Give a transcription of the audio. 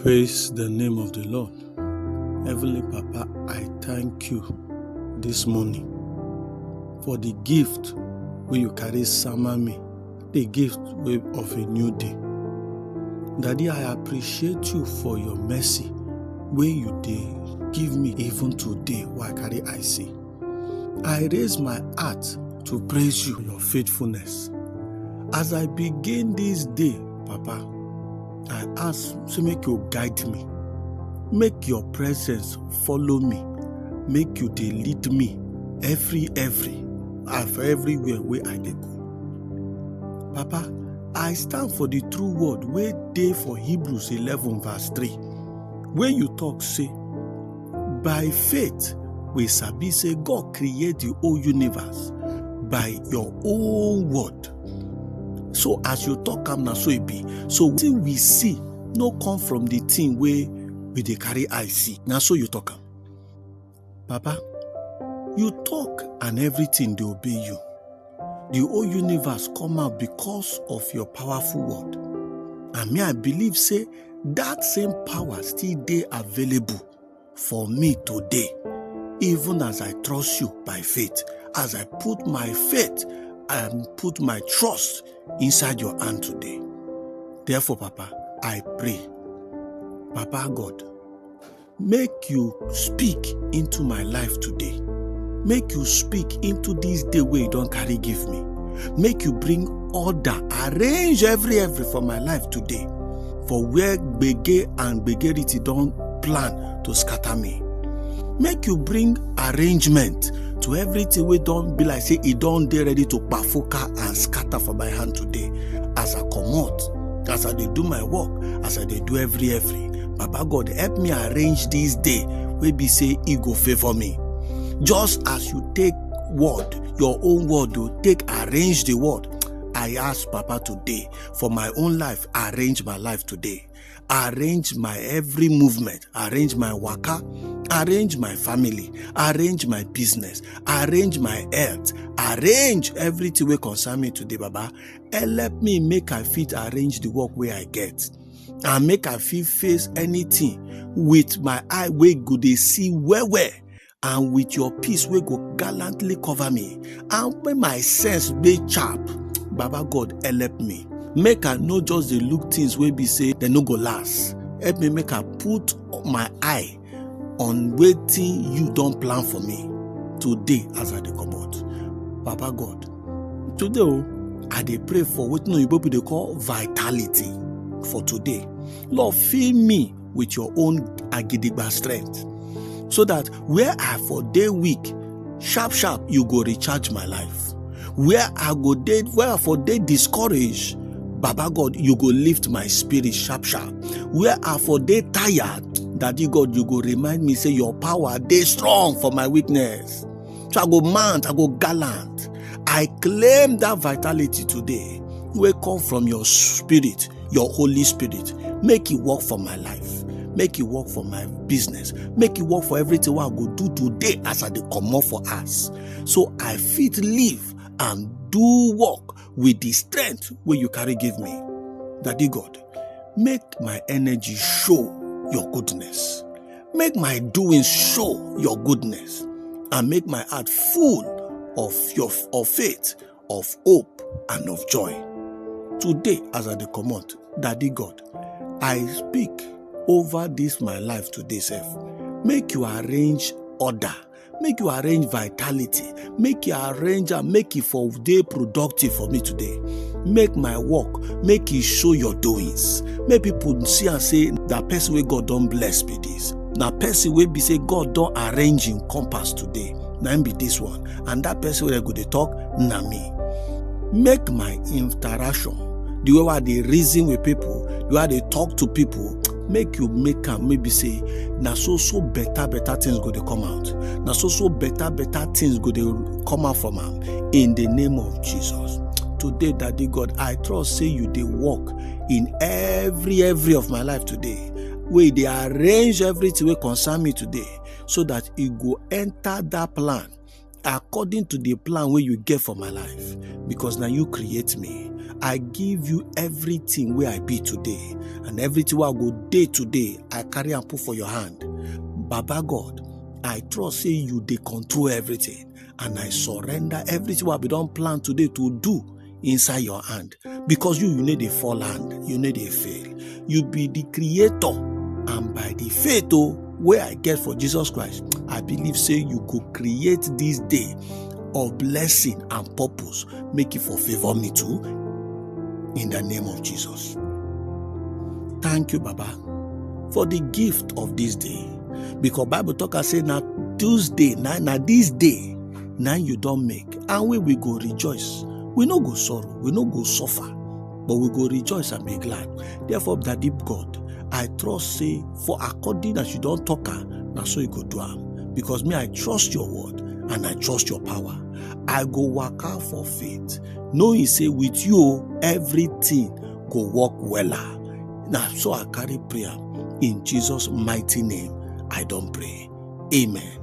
Praise the name of the Lord. Heavenly Papa, I thank you this morning for the gift where you carry summon me, the gift of a new day. Daddy, I appreciate you for your mercy where you did give me even today while I carry I see. I raise my heart to praise you for your faithfulness. As I begin this day, Papa, I ask to make you guide me. Make your presence follow me. Make you lead me everywhere where I dey go. Papa, I stand for the true word where dey for Hebrews 11 verse 3. Where you talk say, by faith we sabi say God create the whole universe by your own word. So as you talk am na so it be. So wetin we see no come from the thing where we dey carry eye see. Na so you talk am. Papa, you talk and everything dey obey you. The whole universe come out because of your powerful word. And me, I believe say that same power still dey available for me today, even as I trust you by faith, as I put my faith and put my trust inside your hand today. Therefore, Papa, I pray, Papa God, make you speak into my life today. Make you speak into this day where you don't carry give me. Make you bring order, arrange every for my life today. For where gbege and gbegerity don't plan to scatter me. Make you bring arrangement to everything we don't be like say it don't dey ready to bafuka and scatter for my hand today. As I come out, as I dey do my work, as I dey do every. Baba God, help me arrange this day where be say it go favor me. Just as you take word, your own word to take arrange the word. I ask Papa today for my own life, arrange my life today. Arrange my every movement, arrange my waka, arrange my family, arrange my business, arrange my health, arrange everything wey concern me today, Baba. Help me make I fit arrange the work where I get. And make I fit face anything with my eye wey go dey see well. And with your peace wey go gallantly cover me. And when my sense dey sharp, Baba God, help me. Make I no just dey look things wey be say they no go last. Help me make I put my eye on wetin you don plan for me today as I dey comot. Papa God, today I dey pray for wetin Oyibo people dey call vitality for today. Lord, fill me with your own agidigba strength, so that where I for day weak, sharp you go recharge my life. Where I for day discouraged, Baba God, you go lift my spirit sharp. Where I for day tired, Daddy God, you go remind me say your power dey strong for my weakness. So I go mount, I go gallant. I claim that vitality today will come from your spirit, your Holy Spirit. Make it work for my life. Make it work for my business. Make it work for everything what I go do today as I dey comot for us. So I fit live and do work with the strength where you carry give me. Daddy God, make my energy show your goodness. Make my doing show your goodness. And make my heart full of faith, of hope, and of joy. Today as I dey comot, Daddy God, I speak over this my life today, self. Make you arrange order. Make you arrange vitality. Make you arrange and make it for day productive for me today. Make my work, make it show your doings. Make people see and say, that person where God don't bless be this. That person will be say, God don't arrange in compass today. Now be this one. And that person where go dey talk, na me. Make my interaction, the way they reason with people, the way they talk to people, make you make am maybe say na so better things go dey come out. Na so better things go dey come out from am in the name of Jesus. Today, Daddy God, I trust say you dey work in every of my life today. Where they arrange everything wey concern me today, so that it go enter that plan according to the plan where you get for my life, because now you create me. I give you everything where I be today, and everything where I go day to day, I carry and put for your hand. Baba God, I trust say you they control everything, and I surrender everything what we don't plan today to do inside your hand, because you need a fall hand, you need a fail. You be the creator, and by the faith where I get for Jesus Christ, I believe say you could create this day of blessing and purpose, make it for favor me too, in the name of Jesus. Thank you, Baba, for the gift of this day, because Bible talk and say now Tuesday, now this day, now you don't make, and we will go rejoice. We no go sorrow, we no go suffer, but we go rejoice and be glad. Therefore, that deep God, I trust say, for according as you don't talk, now so you go do am. Because me, I trust your word and I trust your power. I go work out for faith. Knowing say with you, everything go work wella. Now, so I carry prayer in Jesus' mighty name. I don't pray. Amen.